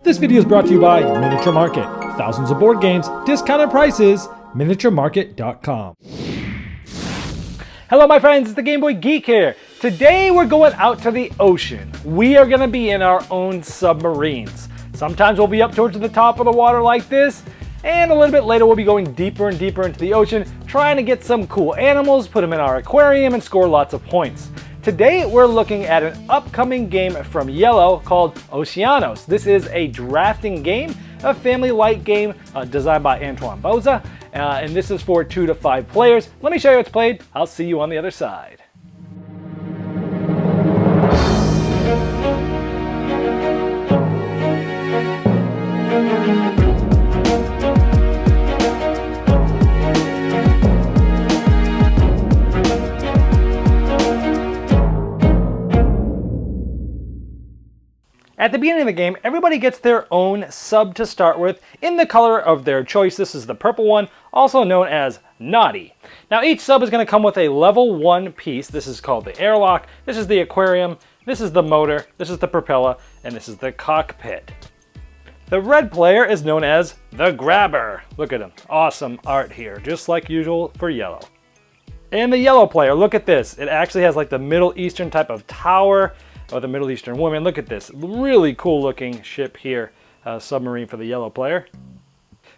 This video is brought to you by Miniature Market. Thousands of board games, discounted prices, miniaturemarket.com. Hello my friends, it's the Game Boy Geek here. Today we're going out to the ocean. We are going to be in our own submarines. Sometimes we'll be up towards the top of the water like this, and a little bit later we'll be going deeper and deeper into the ocean, trying to get some cool animals, put them in our aquarium, and score lots of points. Today we're looking at an upcoming game from Yellow called Oceanos. This is a drafting game, a family-light game designed by Antoine Boza, and this is for 2 to 5 players. Let me show you how it's played. I'll see you on the other side. At the beginning of the game, everybody gets their own sub to start with in the color of their choice. This is the purple one, also known as Naughty. Now each sub is going to come with a level 1 piece. This is called the airlock, this is the aquarium, this is the motor, this is the propeller, and this is the cockpit. The red player is known as the Grabber. Look at him, awesome art here, just like usual for Yellow. And the yellow player, look at this. It actually has like the Middle Eastern type of tower, or the Middle Eastern woman. Look at this really cool looking ship here, submarine for the yellow player.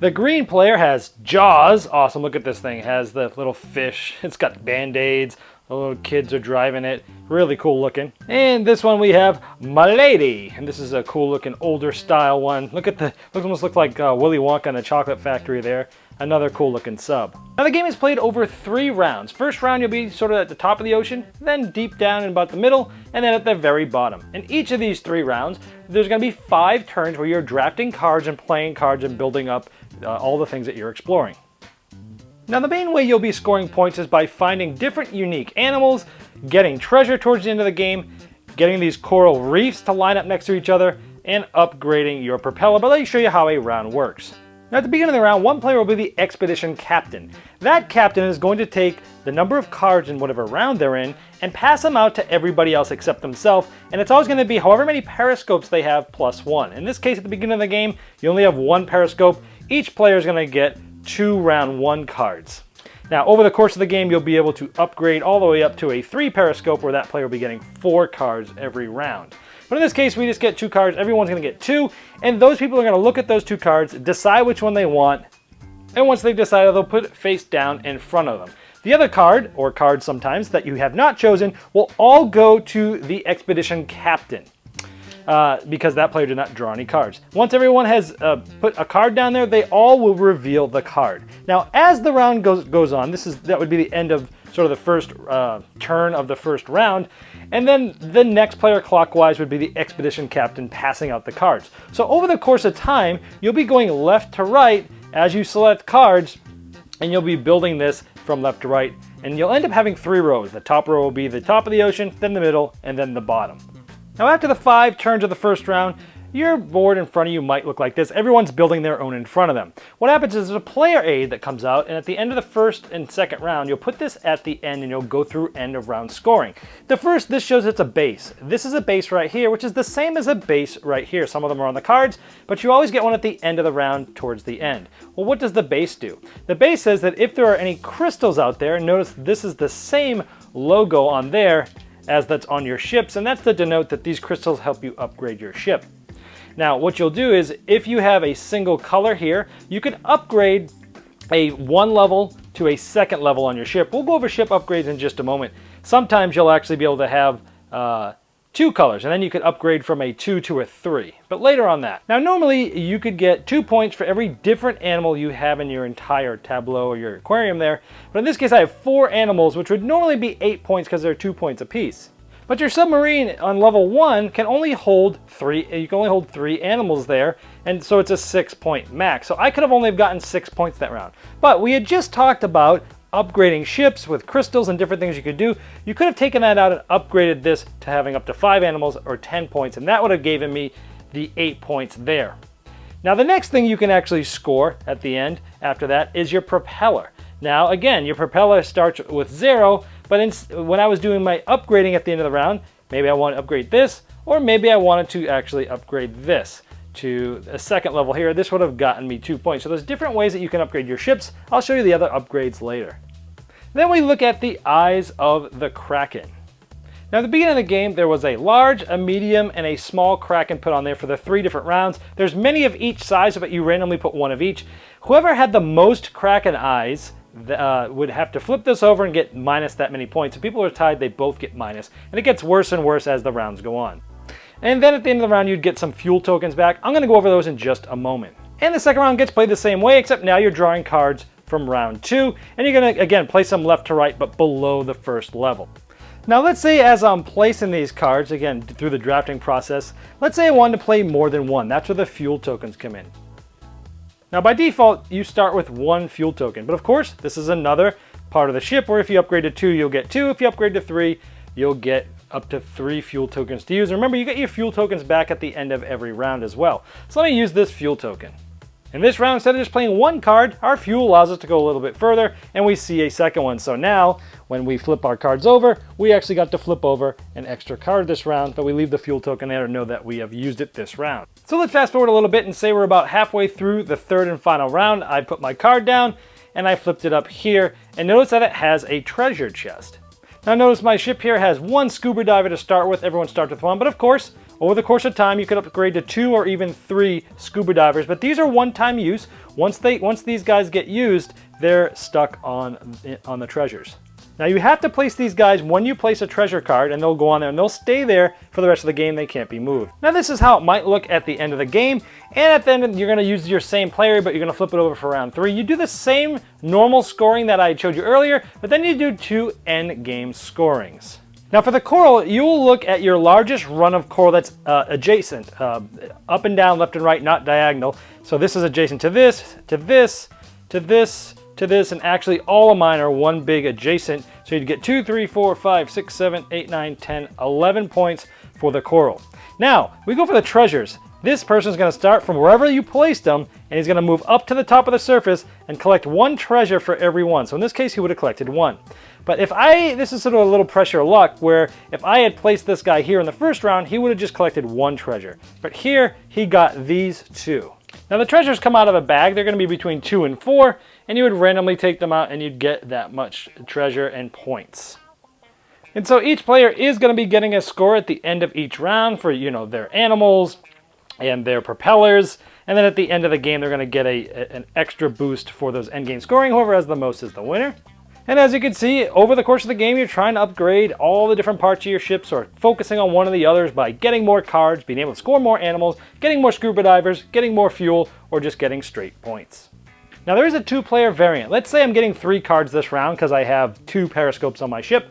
The green player has Jaws. Awesome, look at this thing. It has the little fish. It's got band-aids. The little kids are driving it. Really cool looking. And this one we have Milady. And this is a cool looking older style one. Look at the, almost looks like Willy Wonka in the chocolate factory there. Another cool looking sub. Now the game is played over 3 rounds. First round you'll be sort of at the top of the ocean, then deep down in about the middle, and then at the very bottom. In each of these 3 rounds, there's going to be 5 turns where you're drafting cards and playing cards and building up all the things that you're exploring. Now the main way you'll be scoring points is by finding different unique animals, getting treasure towards the end of the game, getting these coral reefs to line up next to each other, and upgrading your propeller. But let me show you how a round works. Now at the beginning of the round, one player will be the expedition captain. That captain is going to take the number of cards in whatever round they're in and pass them out to everybody else except themselves, and it's always going to be however many periscopes they have plus 1. In this case, at the beginning of the game, you only have 1 periscope. Each player is going to get 2 round 1 cards. Now over the course of the game, you'll be able to upgrade all the way up to a 3 periscope, where that player will be getting 4 cards every round. But in this case, we just get 2 cards. Everyone's going to get 2, and those people are going to look at those 2 cards, decide which one they want, and once they've decided, they'll put it face down in front of them. The other card, or cards sometimes, that you have not chosen will all go to the expedition captain, because that player did not draw any cards. Once everyone has put a card down there, they all will reveal the card. Now as the round goes on, that would be the end of sort of the first turn of the first round, and then the next player clockwise would be the expedition captain passing out the cards. So over the course of time, you'll be going left to right as you select cards, and you'll be building this from left to right, and you'll end up having 3 rows. The top row will be the top of the ocean, then the middle, and then the bottom. Now after the 5 turns of the first round, your board in front of you might look like this. Everyone's building their own in front of them. What happens is there's a player aid that comes out, and at the end of the first and second round, you'll put this at the end and you'll go through end of round scoring. This shows it's a base. This is a base right here, which is the same as a base right here. Some of them are on the cards, but you always get one at the end of the round towards the end. Well, what does the base do? The base says that if there are any crystals out there, notice this is the same logo on there as that's on your ships, and that's to denote that these crystals help you upgrade your ship. Now what you'll do is, if you have a single color here, you can upgrade a 1 level to a 2nd level on your ship. We'll go over ship upgrades in just a moment. Sometimes you'll actually be able to have 2 colors, and then you could upgrade from a 2 to a 3, but later on that. Now normally you could get 2 points for every different animal you have in your entire tableau or your aquarium there, but in this case I have 4 animals, which would normally be 8 points because they're 2 points apiece. But your submarine on level 1 can only hold 3, you can only hold 3 animals there, and so it's a 6-point max. So I could have only gotten 6 points that round. But we had just talked about upgrading ships with crystals and different things you could do. You could have taken that out and upgraded this to having up to 5 animals or 10 points, and that would have given me the 8 points there. Now the next thing you can actually score at the end after that is your propeller. Now again, your propeller starts with 0, but when I was doing my upgrading at the end of the round, maybe I want to upgrade this, or maybe I wanted to actually upgrade this. to a second level here, this would have gotten me 2 points. So there's different ways that you can upgrade your ships. I'll show you the other upgrades later. Then we look at the eyes of the Kraken. Now at the beginning of the game, there was a large, a medium, and a small Kraken put on there for the 3 different rounds. There's many of each size, but you randomly put one of each. Whoever had the most Kraken eyes would have to flip this over and get minus that many points. If people are tied, they both get minus. And it gets worse and worse as the rounds go on. And then at the end of the round, you'd get some fuel tokens back. I'm going to go over those in just a moment. And the second round gets played the same way, except now you're drawing cards from round 2. And you're going to, again, place them left to right, but below the first level. Now let's say as I'm placing these cards, again, through the drafting process, let's say I wanted to play more than one. That's where the fuel tokens come in. Now by default, you start with 1 fuel token. But of course, this is another part of the ship where if you upgrade to 2, you'll get 2. If you upgrade to 3, you'll get up to 3 fuel tokens to use. Remember, you get your fuel tokens back at the end of every round as well. So let me use this fuel token. In this round, instead of just playing 1 card, our fuel allows us to go a little bit further, and we see a second one. So now, when we flip our cards over, we actually got to flip over an extra card this round, but we leave the fuel token there to know that we have used it this round. So let's fast forward a little bit and say we're about halfway through the 3rd and final round. I put my card down, and I flipped it up here, and notice that it has a treasure chest. Now notice my ship here has 1 scuba diver to start with. Everyone starts with 1, but of course, over the course of time, you could upgrade to 2 or even 3 scuba divers, but these are one-time use. Once these guys get used, they're stuck on the treasures. Now you have to place these guys when you place a treasure card, and they'll go on there and they'll stay there for the rest of the game. They can't be moved. Now this is how it might look at the end of the game, and at the end you're going to use your same player, but you're going to flip it over for round 3. You do the same normal scoring that I showed you earlier, but then you do 2 end game scorings. Now for the coral, you will look at your largest run of coral that's adjacent, up and down, left and right, not diagonal. So this is adjacent to this, to this, to this, to this, and actually all of mine are one big adjacent. So you'd get 2, 3, 4, 5, 6, 7, 8, 9, 10, 11 points for the coral. Now, we go for the treasures. This person's going to start from wherever you placed them, and he's going to move up to the top of the surface and collect 1 treasure for every one. So in this case, he would have collected 1. But this is sort of a little pressure luck, where if I had placed this guy here in the first round, he would have just collected 1 treasure. But here, he got these 2. Now the treasures come out of a bag. They're going to be between 2 and 4, and you would randomly take them out and you'd get that much treasure and points. And so each player is going to be getting a score at the end of each round for, their animals and their propellers. And then at the end of the game, they're going to get an extra boost for those endgame scoring. Whoever has the most is the winner. And as you can see, over the course of the game, you're trying to upgrade all the different parts of your ships, or focusing on one of the others by getting more cards, being able to score more animals, getting more scuba divers, getting more fuel, or just getting straight points. Now there is a 2-player variant. Let's say I'm getting 3 cards this round because I have 2 periscopes on my ship.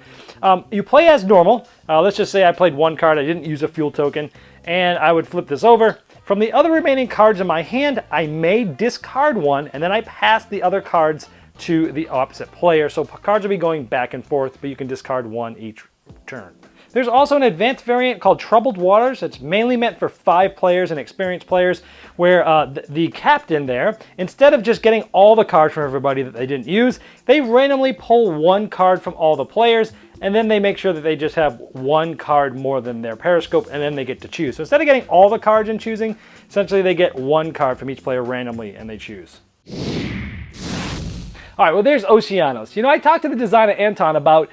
You play as normal. Let's just say I played 1 card, I didn't use a fuel token, and I would flip this over. From the other remaining cards in my hand, I may discard 1, and then I pass the other cards to the opposite player. So cards will be going back and forth, but you can discard 1 each turn. There's also an advanced variant called Troubled Waters. It's mainly meant for 5 players and experienced players, where the captain there, instead of just getting all the cards from everybody that they didn't use, they randomly pull 1 card from all the players, and then they make sure that they just have 1 card more than their periscope, and then they get to choose. So instead of getting all the cards and choosing, essentially they get 1 card from each player randomly, and they choose. All right, well, there's Oceanos. I talked to the designer Anton about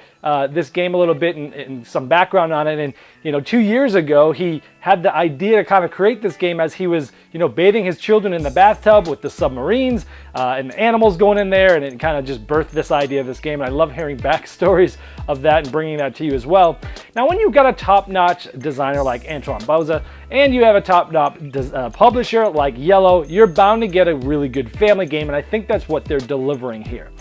this game a little bit and some background on it. And, 2 years ago, he had the idea to kind of create this game as he was, bathing his children in the bathtub with the submarines and the animals going in there. And it kind of just birthed this idea of this game. And I love hearing backstories of that and bringing that to you as well. Now, when you've got a top-notch designer like Antoine Bauza, and you have a top-notch publisher like Yellow, you're bound to get a really good family game, and I think that's what they're delivering here.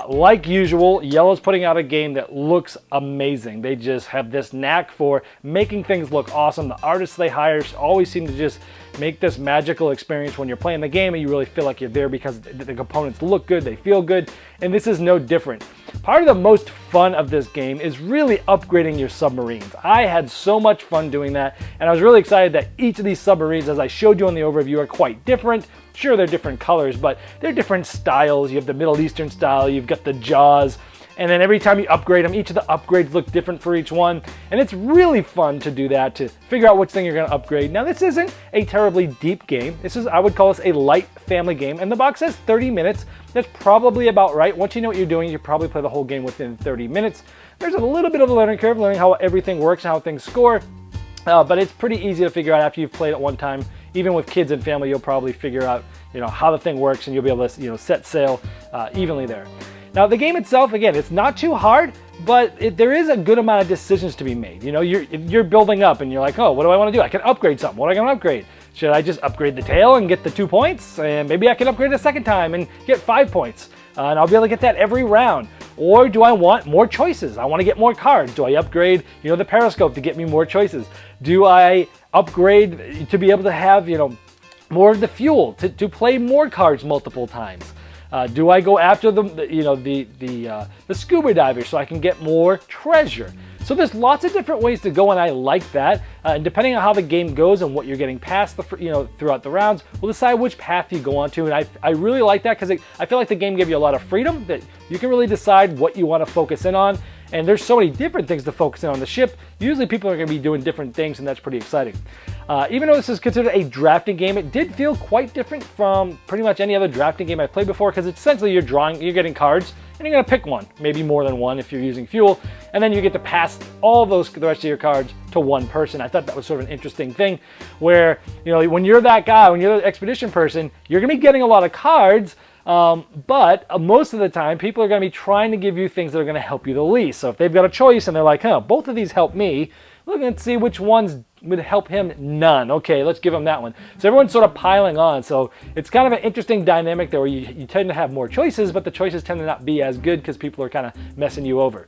Like usual, Yellow's putting out a game that looks amazing. They just have this knack for making things look awesome. The artists they hire always seem to just make this magical experience when you're playing the game, and you really feel like you're there because the components look good, they feel good, and this is no different. Part of the most fun of this game is really upgrading your submarines. I had so much fun doing that, and I was really excited that each of these submarines, as I showed you on the overview, are quite different. Sure, they're different colors, but they're different styles. You have the Middle Eastern style, you've got the Jaws, And then every time you upgrade them, each of the upgrades look different for each one. And it's really fun to do that, to figure out which thing you're going to upgrade. Now, this isn't a terribly deep game. I would call this a light family game. And the box says 30 minutes. That's probably about right. Once you know what you're doing, you probably play the whole game within 30 minutes. There's a little bit of a learning curve, learning how everything works and how things score. But it's pretty easy to figure out after you've played it one time. Even with kids and family, you'll probably figure out, how the thing works, and you'll be able to, set sail evenly there. Now, the game itself, again, it's not too hard, but there is a good amount of decisions to be made. You're building up, and you're like, oh, what do I want to do? I can upgrade something. What am I going to upgrade? Should I just upgrade the tail and get the 2 points? And maybe I can upgrade a second time and get 5 points. And I'll be able to get that every round. Or do I want more choices? I want to get more cards. Do I upgrade, the periscope to get me more choices? Do I upgrade to be able to have, more of the fuel to play more cards multiple times? Do I go after the scuba diver so I can get more treasure? So there's lots of different ways to go, and I like that. And depending on how the game goes and what you're getting past throughout the rounds, we'll decide which path you go on to. And I really like that because I feel like the game gives you a lot of freedom that you can really decide what you want to focus in on. And there's so many different things to focus in on the ship. Usually people are going to be doing different things, and that's pretty exciting. Even though this is considered a drafting game, it did feel quite different from pretty much any other drafting game I've played before, because essentially you're getting cards, and you're going to pick one, maybe more than one if you're using fuel, and then you get to pass all the rest of your cards to one person. I thought that was sort of an interesting thing, where when you're that guy, when you're the expedition person, you're going to be getting a lot of cards, but most of the time, people are going to be trying to give you things that are going to help you the least. So if they've got a choice and they're like, both of these help me, look and see which ones would help him. None. Okay, let's give him that one. So everyone's sort of piling on. So it's kind of an interesting dynamic there, where you tend to have more choices, but the choices tend to not be as good because people are kind of messing you over.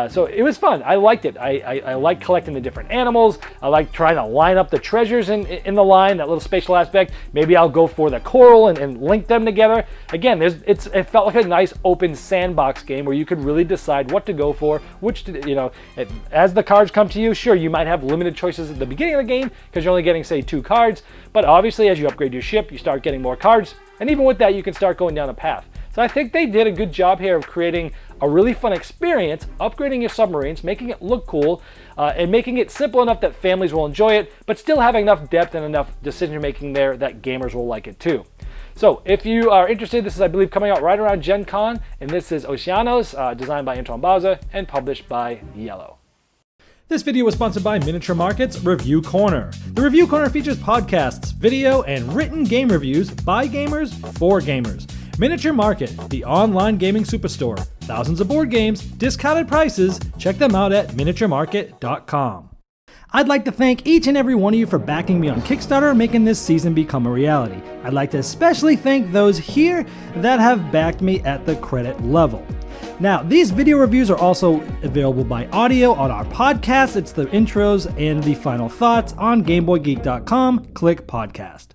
So it was fun. I liked it. I like collecting the different animals. I like trying to line up the treasures in the line, that little spatial aspect. Maybe I'll go for the coral and link them together. Again, it felt like a nice open sandbox game where you could really decide what to go for, as the cards come to you. Sure, you might have limited choices at the beginning of the game because you're only getting, say, 2 cards. But obviously, as you upgrade your ship, you start getting more cards. And even with that, you can start going down a path. So I think they did a good job here of creating a really fun experience, upgrading your submarines, making it look cool, and making it simple enough that families will enjoy it, but still having enough depth and enough decision making there that gamers will like it too. So if you are interested, this is, I believe, coming out right around Gen Con, and this is Oceanos, designed by Antoine Bauza and published by Yellow. This video was sponsored by Miniature Market's Review Corner. The Review Corner features podcasts, video, and written game reviews by gamers for gamers. Miniature Market, the online gaming superstore. Thousands of board games, discounted prices. Check them out at miniaturemarket.com. I'd like to thank each and every one of you for backing me on Kickstarter and making this season become a reality. I'd like to especially thank those here that have backed me at the credit level. Now, these video reviews are also available by audio on our podcast. It's the intros and the final thoughts on GameBoyGeek.com. Click podcast.